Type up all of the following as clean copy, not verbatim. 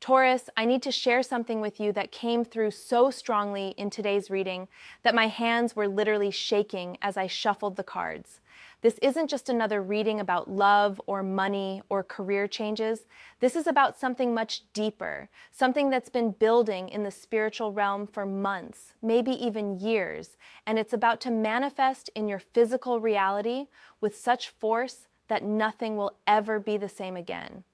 Taurus, I need to share something with you that came through so strongly in today's reading that my hands were literally shaking as I shuffled the cards. This isn't just another reading about love or money or career changes. This is about something much deeper, something that's been building in the spiritual realm for months, maybe even years, and it's about to manifest in your physical reality with such force that nothing will ever be the same again.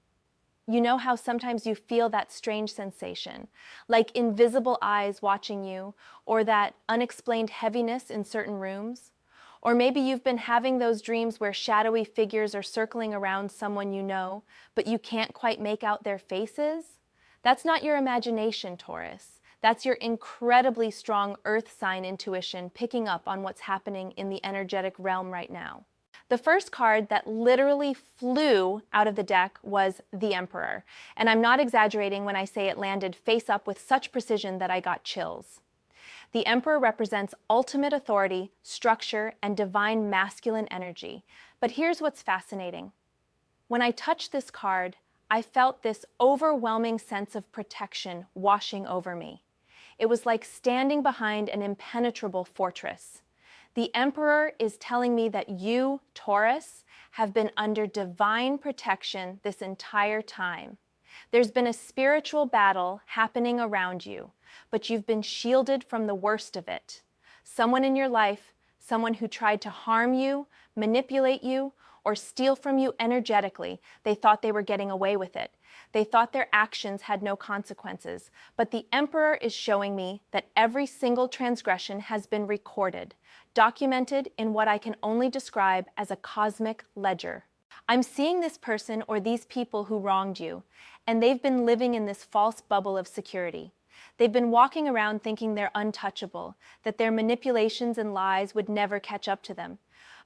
You know how sometimes you feel that strange sensation, like invisible eyes watching you, or that unexplained heaviness in certain rooms? Or maybe you've been having those dreams where shadowy figures are circling around someone you know, but you can't quite make out their faces? That's not your imagination, Taurus. That's your incredibly strong earth sign intuition picking up on what's happening in the energetic realm right now. The first card that literally flew out of the deck was the Emperor, and I'm not exaggerating when I say it landed face up with such precision that I got chills. The Emperor represents ultimate authority, structure, and divine masculine energy. But here's what's fascinating. When I touched this card, I felt this overwhelming sense of protection washing over me. It was like standing behind an impenetrable fortress. The Emperor is telling me that you, Taurus, have been under divine protection this entire time. There's been a spiritual battle happening around you, but you've been shielded from the worst of it. Someone in your life, someone who tried to harm you, manipulate you, or steal from you energetically, they thought they were getting away with it. They thought their actions had no consequences, but the Emperor is showing me that every single transgression has been recorded, documented in what I can only describe as a cosmic ledger. I'm seeing this person or these people who wronged you, and they've been living in this false bubble of security. They've been walking around thinking they're untouchable, that their manipulations and lies would never catch up to them.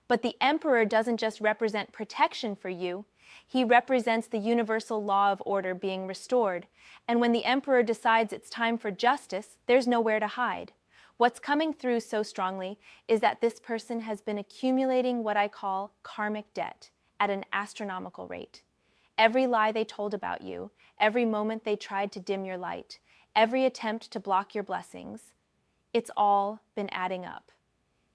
But the Emperor doesn't just represent protection for you, he represents the universal law of order being restored. And when the Emperor decides it's time for justice, there's nowhere to hide. What's coming through so strongly is that this person has been accumulating what I call karmic debt at an astronomical rate. Every lie they told about you, every moment they tried to dim your light, every attempt to block your blessings, it's all been adding up.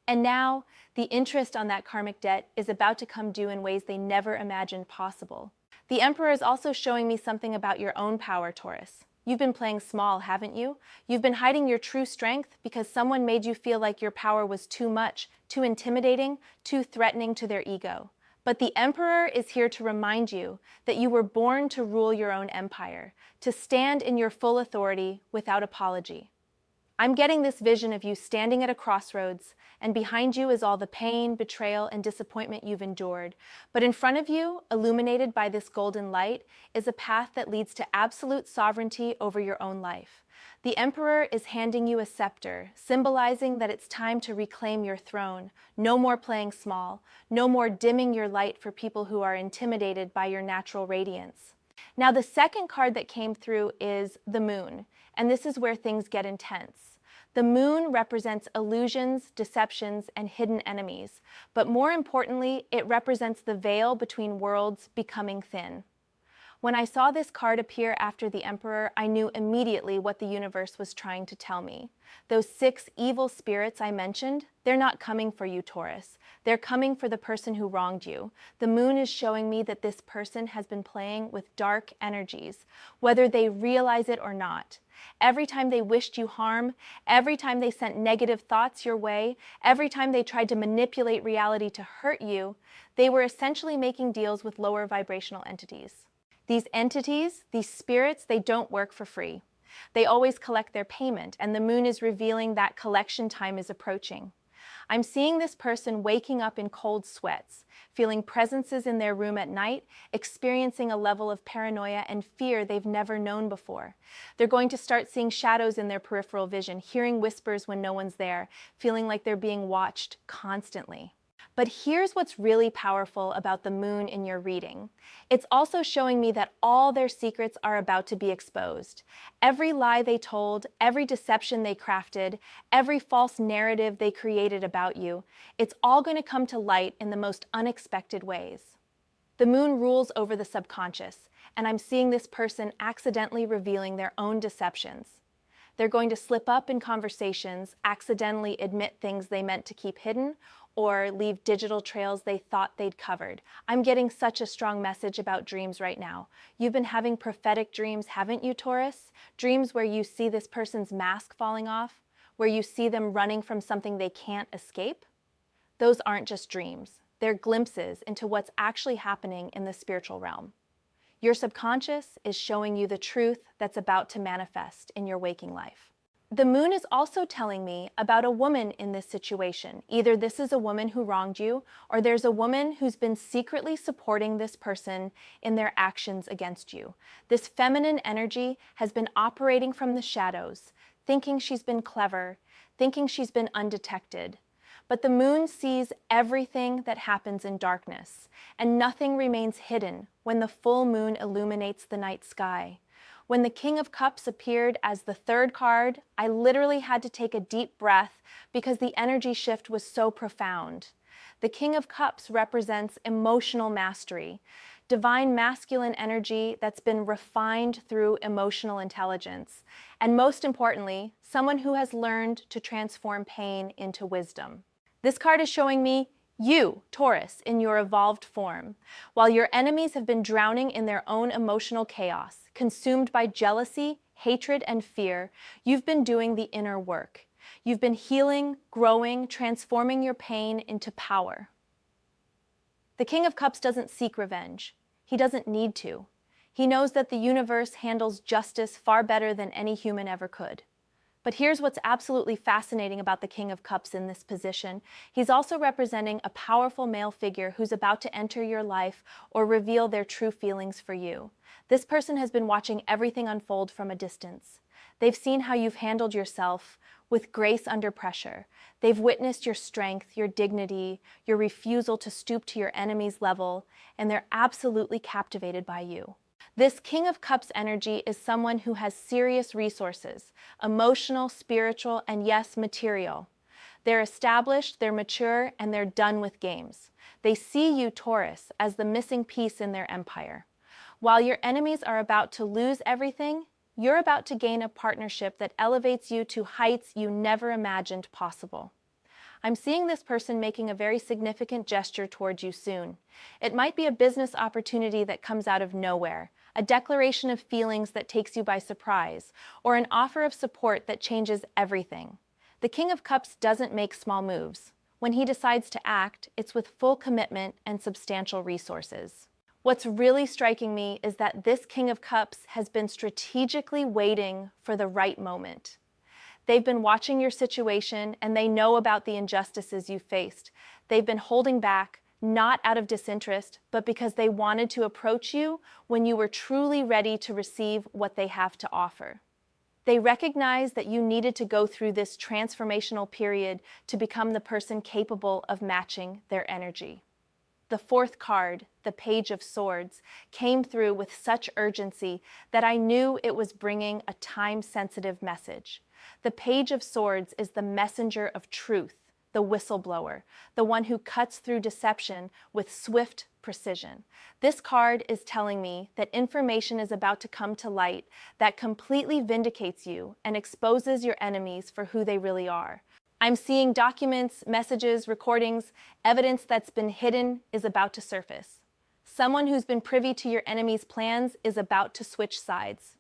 And now, the interest on that karmic debt is about to come due in ways they never imagined possible. The Emperor is also showing me something about your own power, Taurus. You've been playing small, haven't you? You've been hiding your true strength because someone made you feel like your power was too much, too intimidating, too threatening to their ego. But the Emperor is here to remind you that you were born to rule your own empire, to stand in your full authority without apology. I'm getting this vision of you standing at a crossroads, and behind you is all the pain, betrayal, and disappointment you've endured. But in front of you, illuminated by this golden light, is a path that leads to absolute sovereignty over your own life. The Emperor is handing you a scepter, symbolizing that it's time to reclaim your throne. No more playing small, no more dimming your light for people who are intimidated by your natural radiance. Now, the second card that came through is the Moon, and this is where things get intense. The Moon represents illusions, deceptions, and hidden enemies, but more importantly, it represents the veil between worlds becoming thin. When I saw this card appear after the Emperor, I knew immediately what the universe was trying to tell me. Those 6 evil spirits I mentioned, they're not coming for you, Taurus. They're coming for the person who wronged you. The Moon is showing me that this person has been playing with dark energies, whether they realize it or not. Every time they wished you harm, every time they sent negative thoughts your way, every time they tried to manipulate reality to hurt you, they were essentially making deals with lower vibrational entities. These entities, these spirits, they don't work for free. They always collect their payment, and the Moon is revealing that collection time is approaching. I'm seeing this person waking up in cold sweats, feeling presences in their room at night, experiencing a level of paranoia and fear they've never known before. They're going to start seeing shadows in their peripheral vision, hearing whispers when no one's there, feeling like they're being watched constantly. But here's what's really powerful about the Moon in your reading. It's also showing me that all their secrets are about to be exposed. Every lie they told, every deception they crafted, every false narrative they created about you, it's all going to come to light in the most unexpected ways. The Moon rules over the subconscious, and I'm seeing this person accidentally revealing their own deceptions. They're going to slip up in conversations, accidentally admit things they meant to keep hidden, or leave digital trails they thought they'd covered. I'm getting such a strong message about dreams right now. You've been having prophetic dreams, haven't you, Taurus? Dreams where you see this person's mask falling off, where you see them running from something they can't escape. Those aren't just dreams. They're glimpses into what's actually happening in the spiritual realm. Your subconscious is showing you the truth that's about to manifest in your waking life. The moon is also telling me about a woman in this situation. Either this is a woman who wronged you, or there's a woman who's been secretly supporting this person in their actions against you. This feminine energy has been operating from the shadows, thinking she's been clever, thinking she's been undetected. But the moon sees everything that happens in darkness, and nothing remains hidden when the full moon illuminates the night sky. When the King of Cups appeared as the third card, I literally had to take a deep breath because the energy shift was so profound. The King of Cups represents emotional mastery, divine masculine energy that's been refined through emotional intelligence, and most importantly, someone who has learned to transform pain into wisdom. This card is showing me you, Taurus, in your evolved form. While your enemies have been drowning in their own emotional chaos, consumed by jealousy, hatred, and fear, you've been doing the inner work. You've been healing, growing, transforming your pain into power. The King of Cups doesn't seek revenge. He doesn't need to. He knows that the universe handles justice far better than any human ever could. But here's what's absolutely fascinating about the King of Cups in this position. He's also representing a powerful male figure who's about to enter your life or reveal their true feelings for you. This person has been watching everything unfold from a distance. They've seen how you've handled yourself with grace under pressure. They've witnessed your strength, your dignity, your refusal to stoop to your enemy's level, and they're absolutely captivated by you. This King of Cups energy is someone who has serious resources, emotional, spiritual, and yes, material. They're established, they're mature, and they're done with games. They see you, Taurus, as the missing piece in their empire. While your enemies are about to lose everything, you're about to gain a partnership that elevates you to heights you never imagined possible. I'm seeing this person making a very significant gesture towards you soon. It might be a business opportunity that comes out of nowhere, a declaration of feelings that takes you by surprise, or an offer of support that changes everything. The King of Cups doesn't make small moves. When he decides to act, it's with full commitment and substantial resources. What's really striking me is that this King of Cups has been strategically waiting for the right moment. They've been watching your situation and they know about the injustices you faced. They've been holding back, not out of disinterest, but because they wanted to approach you when you were truly ready to receive what they have to offer. They recognized that you needed to go through this transformational period to become the person capable of matching their energy. The fourth card, the Page of Swords, came through with such urgency that I knew it was bringing a time-sensitive message. The Page of Swords is the messenger of truth, the whistleblower, the one who cuts through deception with swift precision. This card is telling me that information is about to come to light that completely vindicates you and exposes your enemies for who they really are. I'm seeing documents, messages, recordings, evidence that's been hidden is about to surface. Someone who's been privy to your enemy's plans is about to switch sides.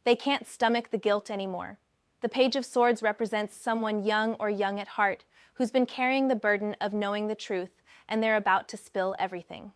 They can't stomach the guilt anymore. The Page of Swords represents someone young or young at heart who's been carrying the burden of knowing the truth, and they're about to spill everything.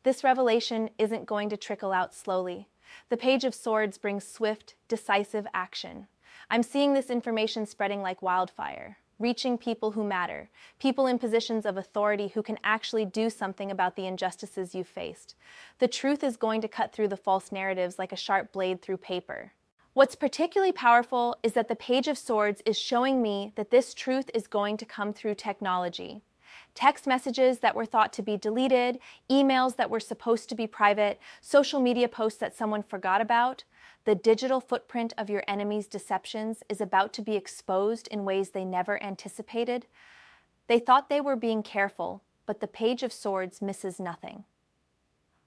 This revelation isn't going to trickle out slowly. The Page of Swords brings swift, decisive action. I'm seeing this information spreading like wildfire, reaching people who matter, people in positions of authority who can actually do something about the injustices you've faced. The truth is going to cut through the false narratives like a sharp blade through paper. What's particularly powerful is that the Page of Swords is showing me that this truth is going to come through technology. Text messages that were thought to be deleted, emails that were supposed to be private, social media posts that someone forgot about. The digital footprint of your enemy's deceptions is about to be exposed in ways they never anticipated. They thought they were being careful, but the Page of Swords misses nothing.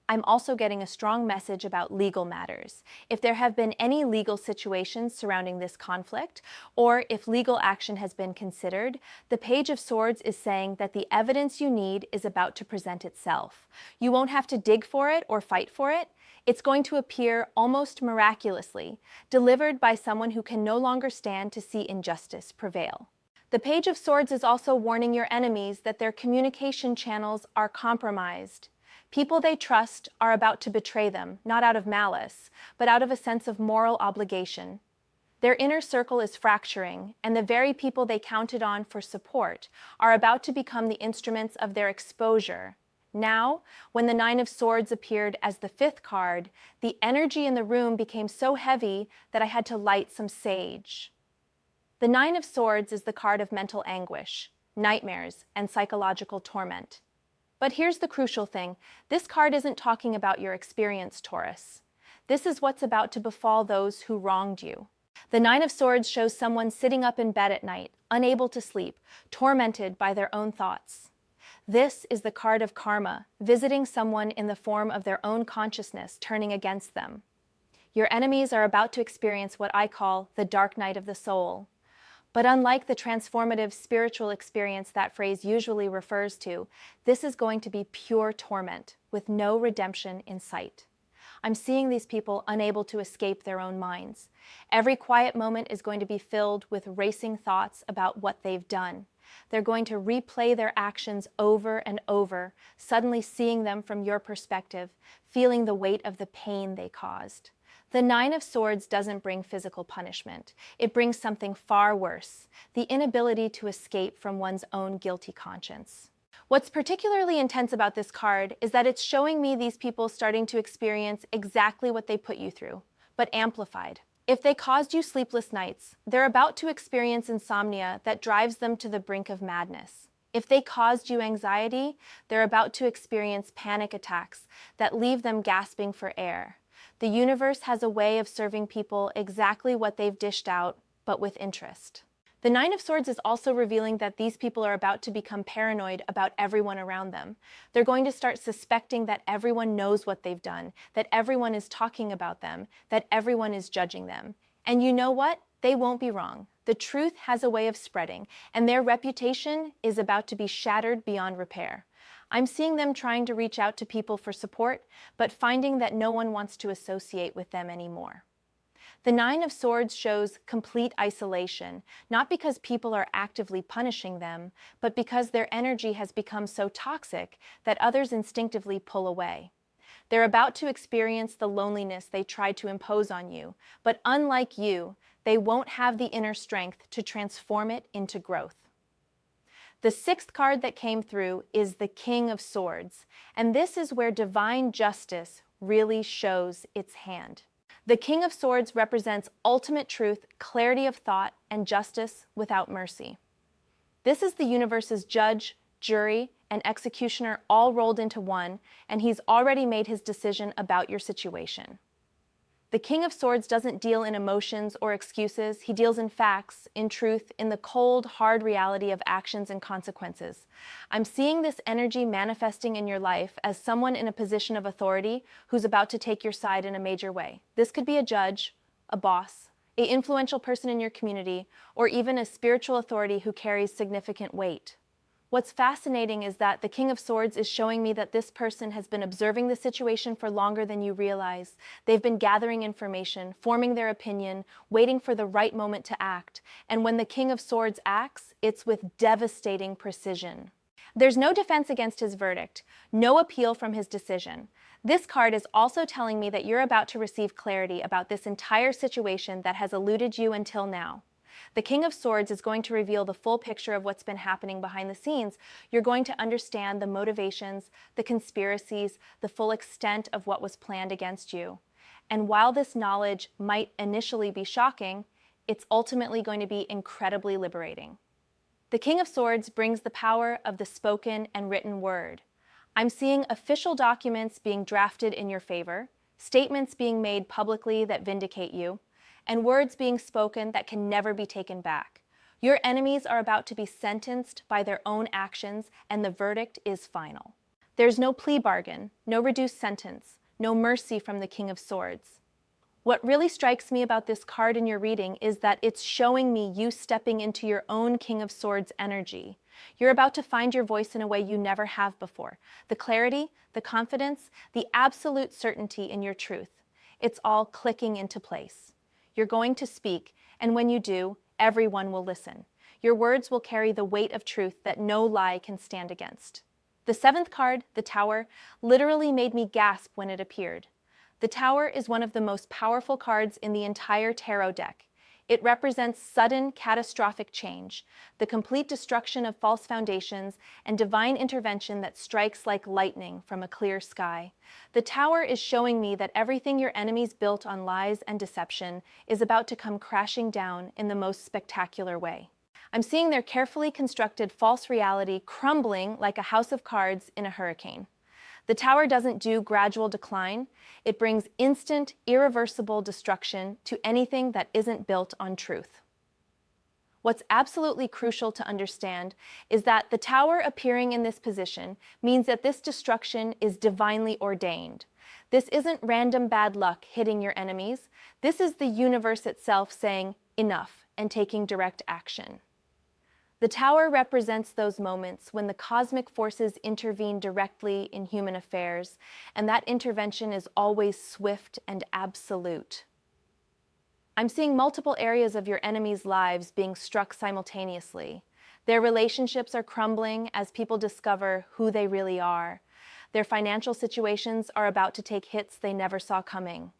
I'm also getting a strong message about legal matters. If there have been any legal situations surrounding this conflict, or if legal action has been considered, the Page of Swords is saying that the evidence you need is about to present itself. You won't have to dig for it or fight for it. It's going to appear almost miraculously, delivered by someone who can no longer stand to see injustice prevail. The Page of Swords is also warning your enemies that their communication channels are compromised. People they trust are about to betray them, not out of malice, but out of a sense of moral obligation. Their inner circle is fracturing, and the very people they counted on for support are about to become the instruments of their exposure. Now, when the Nine of Swords appeared as the fifth card, the energy in the room became so heavy that I had to light some sage. The Nine of Swords is the card of mental anguish, nightmares, and psychological torment. But here's the crucial thing. This card isn't talking about your experience, Taurus. This is what's about to befall those who wronged you. The Nine of Swords shows someone sitting up in bed at night, unable to sleep, tormented by their own thoughts. This is the card of karma, visiting someone in the form of their own consciousness turning against them. Your enemies are about to experience what I call the dark night of the soul. But unlike the transformative spiritual experience that phrase usually refers to, this is going to be pure torment, with no redemption in sight. I'm seeing these people unable to escape their own minds. Every quiet moment is going to be filled with racing thoughts about what they've done. They're going to replay their actions over and over, suddenly seeing them from your perspective, feeling the weight of the pain they caused. The Nine of Swords doesn't bring physical punishment. It brings something far worse, the inability to escape from one's own guilty conscience. What's particularly intense about this card is that it's showing me these people starting to experience exactly what they put you through, but amplified. If they caused you sleepless nights, they're about to experience insomnia that drives them to the brink of madness. If they caused you anxiety, they're about to experience panic attacks that leave them gasping for air. The universe has a way of serving people exactly what they've dished out, but with interest. The Nine of Swords is also revealing that these people are about to become paranoid about everyone around them. They're going to start suspecting that everyone knows what they've done, that everyone is talking about them, that everyone is judging them. And you know what? They won't be wrong. The truth has a way of spreading, and their reputation is about to be shattered beyond repair. I'm seeing them trying to reach out to people for support, but finding that no one wants to associate with them anymore. The Nine of Swords shows complete isolation, not because people are actively punishing them, but because their energy has become so toxic that others instinctively pull away. They're about to experience the loneliness they tried to impose on you, but unlike you, they won't have the inner strength to transform it into growth. The sixth card that came through is the King of Swords, and this is where divine justice really shows its hand. The King of Swords represents ultimate truth, clarity of thought, and justice without mercy. This is the universe's judge, jury, and executioner all rolled into one, and he's already made his decision about your situation. The King of Swords doesn't deal in emotions or excuses. He deals in facts, in truth, in the cold, hard reality of actions and consequences. I'm seeing this energy manifesting in your life as someone in a position of authority who's about to take your side in a major way. This could be a judge, a boss, an influential person in your community, or even a spiritual authority who carries significant weight. What's fascinating is that the King of Swords is showing me that this person has been observing the situation for longer than you realize. They've been gathering information, forming their opinion, waiting for the right moment to act. And when the King of Swords acts, it's with devastating precision. There's no defense against his verdict, no appeal from his decision. This card is also telling me that you're about to receive clarity about this entire situation that has eluded you until now. The King of Swords is going to reveal the full picture of what's been happening behind the scenes. You're going to understand the motivations, the conspiracies, the full extent of what was planned against you. And while this knowledge might initially be shocking, it's ultimately going to be incredibly liberating. The King of Swords brings the power of the spoken and written word. I'm seeing official documents being drafted in your favor, statements being made publicly that vindicate you, and words being spoken that can never be taken back. Your enemies are about to be sentenced by their own actions, and the verdict is final. There's no plea bargain, no reduced sentence, no mercy from the King of Swords. What really strikes me about this card in your reading is that it's showing me you stepping into your own King of Swords energy. You're about to find your voice in a way you never have before. The clarity, the confidence, the absolute certainty in your truth. It's all clicking into place. You're going to speak, and when you do, everyone will listen. Your words will carry the weight of truth that no lie can stand against. The seventh card, the Tower, literally made me gasp when it appeared. The Tower is one of the most powerful cards in the entire tarot deck. It represents sudden, catastrophic change, the complete destruction of false foundations, and divine intervention that strikes like lightning from a clear sky. The Tower is showing me that everything your enemies built on lies and deception is about to come crashing down in the most spectacular way. I'm seeing their carefully constructed false reality crumbling like a house of cards in a hurricane. The Tower doesn't do gradual decline. It brings instant, irreversible destruction to anything that isn't built on truth. What's absolutely crucial to understand is that the Tower appearing in this position means that this destruction is divinely ordained. This isn't random bad luck hitting your enemies. This is the universe itself saying enough and taking direct action. The Tower represents those moments when the cosmic forces intervene directly in human affairs, and that intervention is always swift and absolute. I'm seeing multiple areas of your enemies' lives being struck simultaneously. Their relationships are crumbling as people discover who they really are. Their financial situations are about to take hits they never saw coming.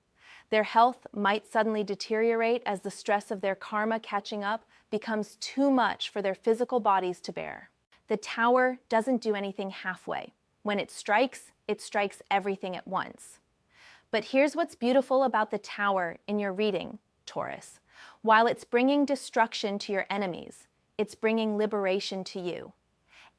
Their health might suddenly deteriorate as the stress of their karma catching up becomes too much for their physical bodies to bear. The Tower doesn't do anything halfway. When it strikes everything at once. But here's what's beautiful about the Tower in your reading, Taurus. While it's bringing destruction to your enemies, it's bringing liberation to you.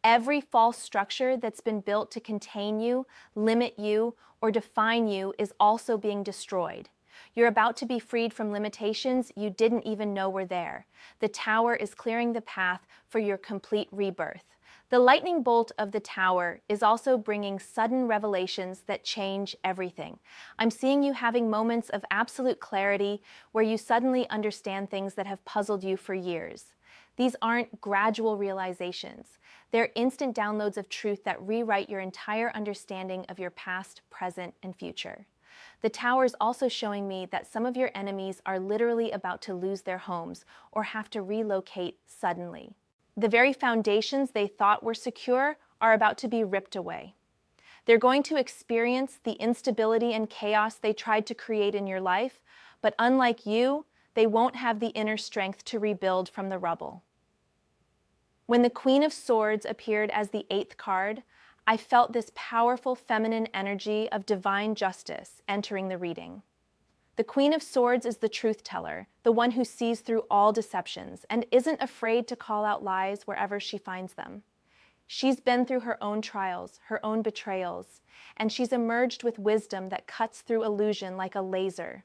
Every false structure that's been built to contain you, limit you, or define you is also being destroyed. You're about to be freed from limitations you didn't even know were there. The Tower is clearing the path for your complete rebirth. The lightning bolt of the Tower is also bringing sudden revelations that change everything. I'm seeing you having moments of absolute clarity where you suddenly understand things that have puzzled you for years. These aren't gradual realizations. They're instant downloads of truth that rewrite your entire understanding of your past, present, and future. The Tower is also showing me that some of your enemies are literally about to lose their homes or have to relocate suddenly. The very foundations they thought were secure are about to be ripped away. They're going to experience the instability and chaos they tried to create in your life, but unlike you, they won't have the inner strength to rebuild from the rubble. When the Queen of Swords appeared as the 8th card, I felt this powerful feminine energy of divine justice entering the reading. The Queen of Swords is the truth teller, the one who sees through all deceptions and isn't afraid to call out lies wherever she finds them. She's been through her own trials, her own betrayals, and she's emerged with wisdom that cuts through illusion like a laser.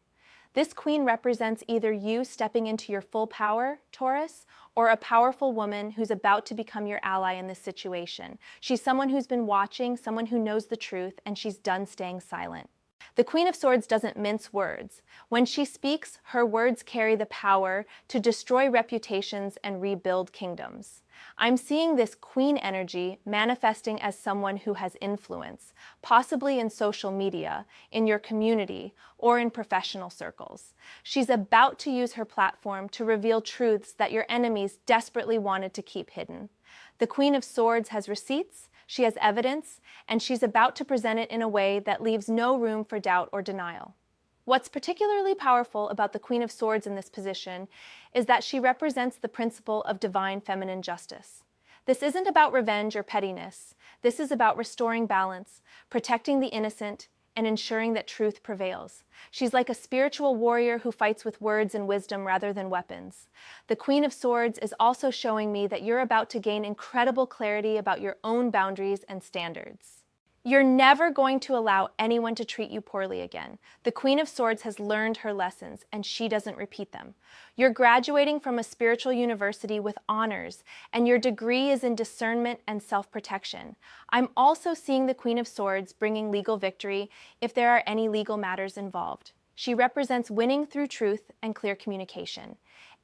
This queen represents either you stepping into your full power, Taurus, or a powerful woman who's about to become your ally in this situation. She's someone who's been watching, someone who knows the truth, and she's done staying silent. The Queen of Swords doesn't mince words. When she speaks, her words carry the power to destroy reputations and rebuild kingdoms. I'm seeing this queen energy manifesting as someone who has influence, possibly in social media, in your community, or in professional circles. She's about to use her platform to reveal truths that your enemies desperately wanted to keep hidden. The Queen of Swords has receipts, she has evidence, and she's about to present it in a way that leaves no room for doubt or denial. What's particularly powerful about the Queen of Swords in this position is that she represents the principle of divine feminine justice. This isn't about revenge or pettiness. This is about restoring balance, protecting the innocent, and ensuring that truth prevails. She's like a spiritual warrior who fights with words and wisdom rather than weapons. The Queen of Swords is also showing me that you're about to gain incredible clarity about your own boundaries and standards. You're never going to allow anyone to treat you poorly again. The Queen of Swords has learned her lessons, and she doesn't repeat them. You're graduating from a spiritual university with honors, and your degree is in discernment and self-protection. I'm also seeing the Queen of Swords bringing legal victory if there are any legal matters involved. She represents winning through truth and clear communication.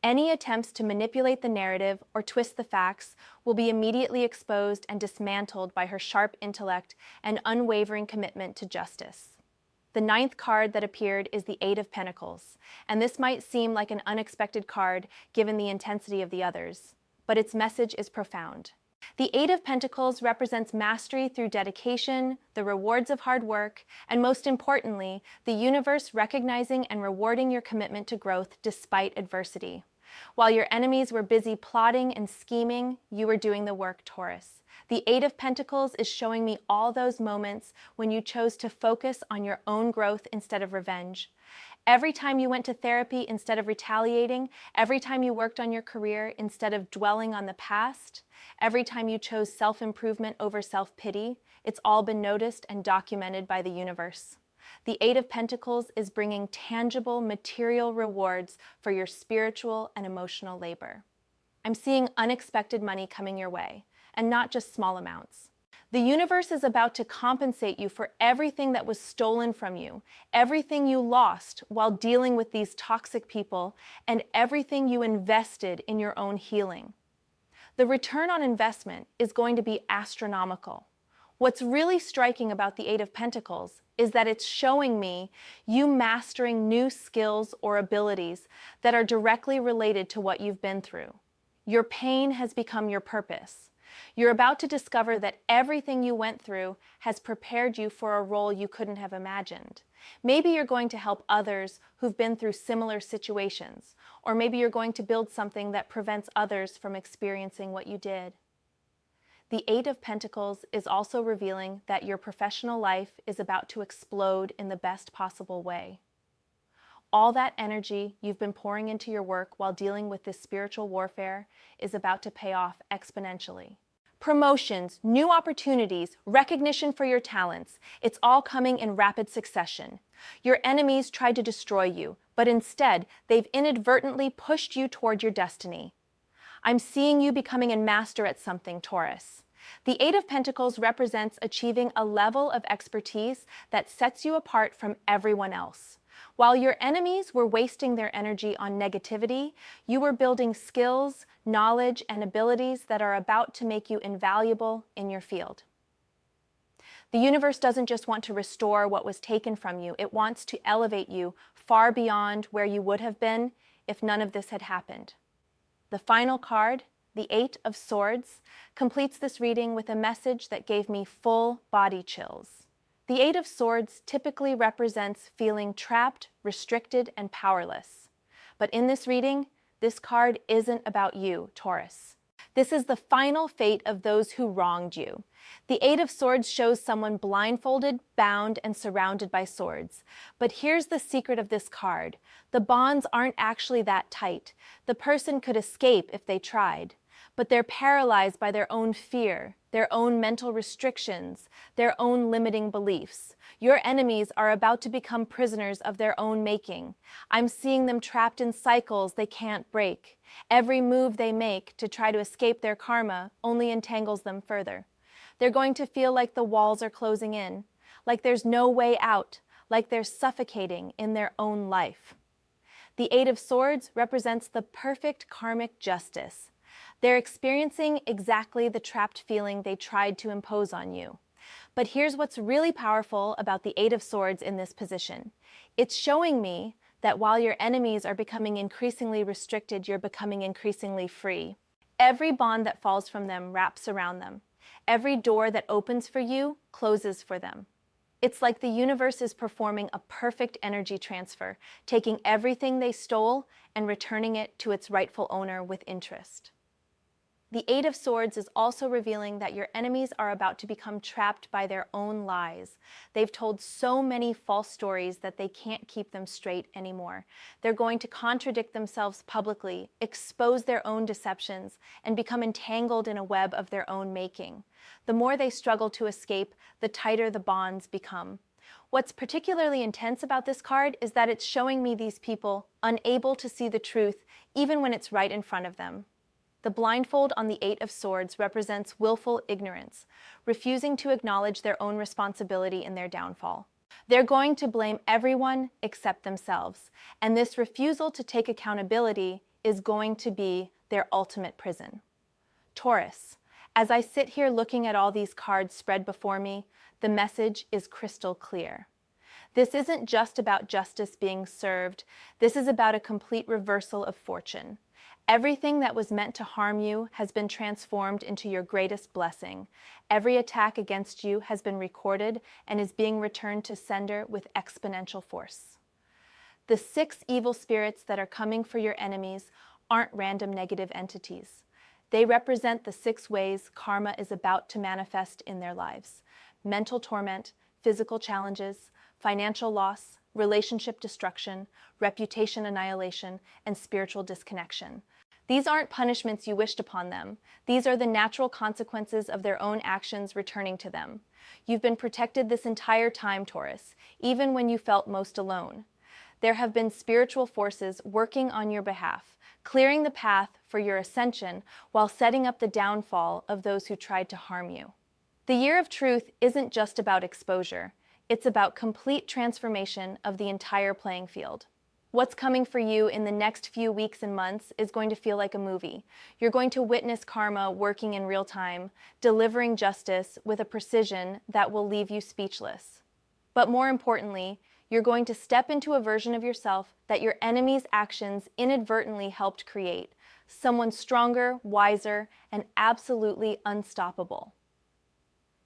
Any attempts to manipulate the narrative or twist the facts will be immediately exposed and dismantled by her sharp intellect and unwavering commitment to justice. The ninth card that appeared is the Eight of Pentacles, and this might seem like an unexpected card given the intensity of the others, but its message is profound. The Eight of Pentacles represents mastery through dedication, the rewards of hard work, and most importantly, the universe recognizing and rewarding your commitment to growth despite adversity. While your enemies were busy plotting and scheming, you were doing the work, Taurus. The Eight of Pentacles is showing me all those moments when you chose to focus on your own growth instead of revenge. Every time you went to therapy instead of retaliating, every time you worked on your career instead of dwelling on the past, every time you chose self-improvement over self-pity, it's all been noticed and documented by the universe. The Eight of Pentacles is bringing tangible, material rewards for your spiritual and emotional labor. I'm seeing unexpected money coming your way, and not just small amounts. The universe is about to compensate you for everything that was stolen from you, everything you lost while dealing with these toxic people, and everything you invested in your own healing. The return on investment is going to be astronomical. What's really striking about the Eight of Pentacles is that it's showing me you mastering new skills or abilities that are directly related to what you've been through. Your pain has become your purpose. You're about to discover that everything you went through has prepared you for a role you couldn't have imagined. Maybe you're going to help others who've been through similar situations, or maybe you're going to build something that prevents others from experiencing what you did. The Eight of Pentacles is also revealing that your professional life is about to explode in the best possible way. All that energy you've been pouring into your work while dealing with this spiritual warfare is about to pay off exponentially. Promotions, new opportunities, recognition for your talents, it's all coming in rapid succession. Your enemies tried to destroy you, but instead, they've inadvertently pushed you toward your destiny. I'm seeing you becoming a master at something, Taurus. The Eight of Pentacles represents achieving a level of expertise that sets you apart from everyone else. While your enemies were wasting their energy on negativity, you were building skills, knowledge, and abilities that are about to make you invaluable in your field. The universe doesn't just want to restore what was taken from you, it wants to elevate you far beyond where you would have been if none of this had happened. The final card, the Eight of Swords, completes this reading with a message that gave me full body chills. The Eight of Swords typically represents feeling trapped, restricted, and powerless. But in this reading, this card isn't about you, Taurus. This is the final fate of those who wronged you. The Eight of Swords shows someone blindfolded, bound, and surrounded by swords. But here's the secret of this card. The bonds aren't actually that tight. The person could escape if they tried. But they're paralyzed by their own fear, their own mental restrictions, their own limiting beliefs. Your enemies are about to become prisoners of their own making. I'm seeing them trapped in cycles they can't break. Every move they make to try to escape their karma only entangles them further. They're going to feel like the walls are closing in, like there's no way out, like they're suffocating in their own life. The Eight of Swords represents the perfect karmic justice. They're experiencing exactly the trapped feeling they tried to impose on you. But here's what's really powerful about the Eight of Swords in this position. It's showing me that while your enemies are becoming increasingly restricted, you're becoming increasingly free. Every bond that falls from them wraps around them. Every door that opens for you closes for them. It's like the universe is performing a perfect energy transfer, taking everything they stole and returning it to its rightful owner with interest. The Eight of Swords is also revealing that your enemies are about to become trapped by their own lies. They've told so many false stories that they can't keep them straight anymore. They're going to contradict themselves publicly, expose their own deceptions, and become entangled in a web of their own making. The more they struggle to escape, the tighter the bonds become. What's particularly intense about this card is that it's showing me these people unable to see the truth even when it's right in front of them. The blindfold on the Eight of Swords represents willful ignorance, refusing to acknowledge their own responsibility in their downfall. They're going to blame everyone except themselves, and this refusal to take accountability is going to be their ultimate prison. Taurus, as I sit here looking at all these cards spread before me, the message is crystal clear. This isn't just about justice being served, this is about a complete reversal of fortune. Everything that was meant to harm you has been transformed into your greatest blessing. Every attack against you has been recorded and is being returned to sender with exponential force. The 6 evil spirits that are coming for your enemies aren't random negative entities. They represent the 6 ways karma is about to manifest in their lives: mental torment, physical challenges, financial loss, relationship destruction, reputation annihilation, and spiritual disconnection. These aren't punishments you wished upon them. These are the natural consequences of their own actions returning to them. You've been protected this entire time, Taurus, even when you felt most alone. There have been spiritual forces working on your behalf, clearing the path for your ascension while setting up the downfall of those who tried to harm you. The Year of Truth isn't just about exposure. It's about complete transformation of the entire playing field. What's coming for you in the next few weeks and months is going to feel like a movie. You're going to witness karma working in real time, delivering justice with a precision that will leave you speechless. But more importantly, you're going to step into a version of yourself that your enemy's actions inadvertently helped create, someone stronger, wiser, and absolutely unstoppable.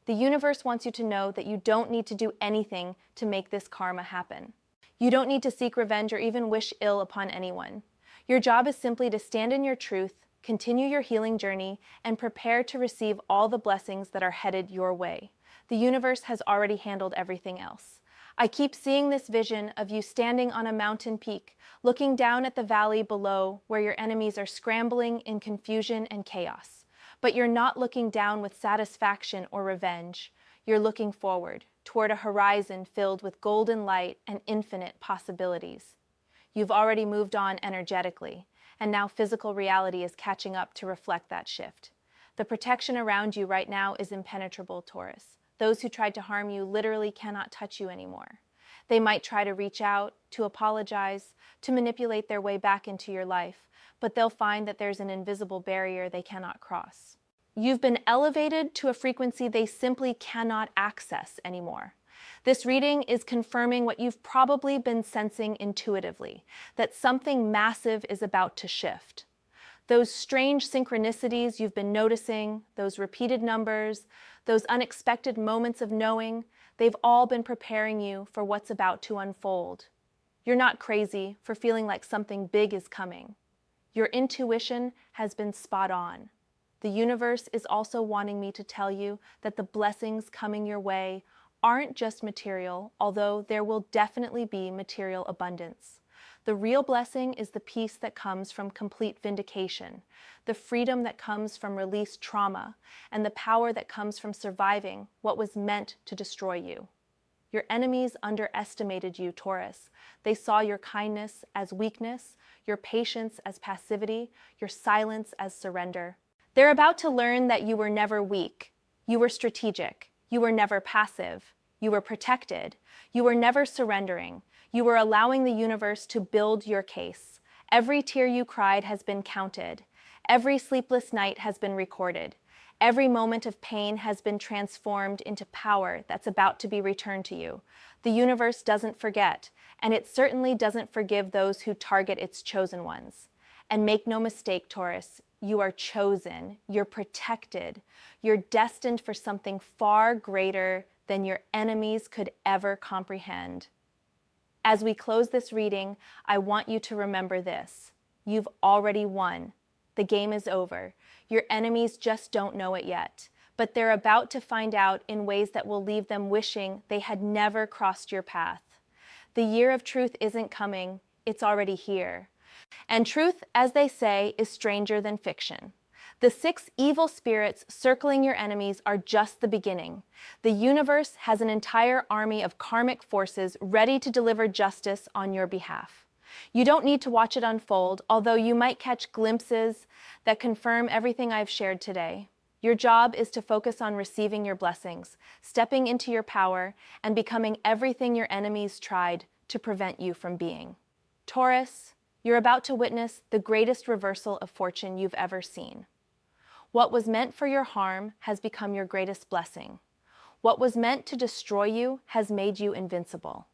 The universe wants you to know that you don't need to do anything to make this karma happen. You don't need to seek revenge or even wish ill upon anyone. Your job is simply to stand in your truth, continue your healing journey, and prepare to receive all the blessings that are headed your way. The universe has already handled everything else. I keep seeing this vision of you standing on a mountain peak, looking down at the valley below where your enemies are scrambling in confusion and chaos. But you're not looking down with satisfaction or revenge. You're looking forward, toward a horizon filled with golden light and infinite possibilities. You've already moved on energetically, and now physical reality is catching up to reflect that shift. The protection around you right now is impenetrable, Taurus. Those who tried to harm you literally cannot touch you anymore. They might try to reach out, to apologize, to manipulate their way back into your life, but they'll find that there's an invisible barrier they cannot cross. You've been elevated to a frequency they simply cannot access anymore. This reading is confirming what you've probably been sensing intuitively, that something massive is about to shift. Those strange synchronicities you've been noticing, those repeated numbers, those unexpected moments of knowing, they've all been preparing you for what's about to unfold. You're not crazy for feeling like something big is coming. Your intuition has been spot on. The universe is also wanting me to tell you that the blessings coming your way aren't just material, although there will definitely be material abundance. The real blessing is the peace that comes from complete vindication, the freedom that comes from released trauma, and the power that comes from surviving what was meant to destroy you. Your enemies underestimated you, Taurus. They saw your kindness as weakness, your patience as passivity, your silence as surrender. They're about to learn that you were never weak. You were strategic. You were never passive. You were protected. You were never surrendering. You were allowing the universe to build your case. Every tear you cried has been counted. Every sleepless night has been recorded. Every moment of pain has been transformed into power that's about to be returned to you. The universe doesn't forget, and it certainly doesn't forgive those who target its chosen ones. And make no mistake, Taurus, you are chosen, you're protected, you're destined for something far greater than your enemies could ever comprehend. As we close this reading, I want you to remember this. You've already won. The the game is over. Your enemies just don't know it yet, but they're about to find out in ways that will leave them wishing they had never crossed your path. The year of truth isn't coming, it's already here. And truth, as they say, is stranger than fiction. The 6 evil spirits circling your enemies are just the beginning. The universe has an entire army of karmic forces ready to deliver justice on your behalf. You don't need to watch it unfold, although you might catch glimpses that confirm everything I've shared today. Your job is to focus on receiving your blessings, stepping into your power, and becoming everything your enemies tried to prevent you from being. Taurus, you're about to witness the greatest reversal of fortune you've ever seen. What was meant for your harm has become your greatest blessing. What was meant to destroy you has made you invincible.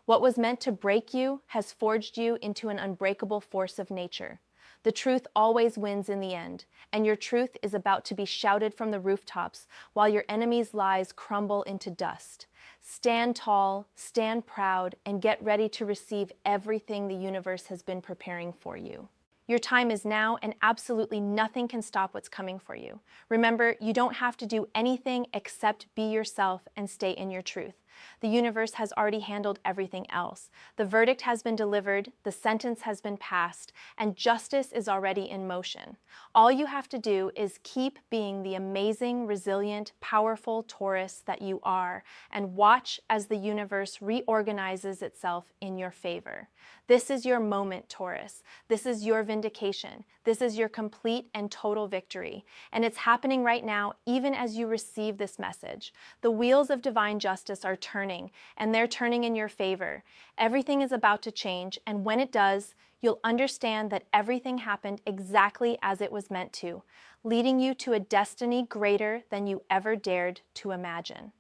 What was meant to break you has forged you into an unbreakable force of nature. The truth always wins in the end, and your truth is about to be shouted from the rooftops while your enemies' lies crumble into dust. Stand tall, stand proud, and get ready to receive everything the universe has been preparing for you. Your time is now, and absolutely nothing can stop what's coming for you. Remember, you don't have to do anything except be yourself and stay in your truth. The universe has already handled everything else. The verdict has been delivered, the sentence has been passed, and justice is already in motion. All you have to do is keep being the amazing, resilient, powerful Taurus that you are, and watch as the universe reorganizes itself in your favor. This is your moment, Taurus. This is your vindication. This is your complete and total victory. And it's happening right now, even as you receive this message. The wheels of divine justice are turning, and they're turning in your favor. Everything is about to change, and when it does, you'll understand that everything happened exactly as it was meant to, leading you to a destiny greater than you ever dared to imagine.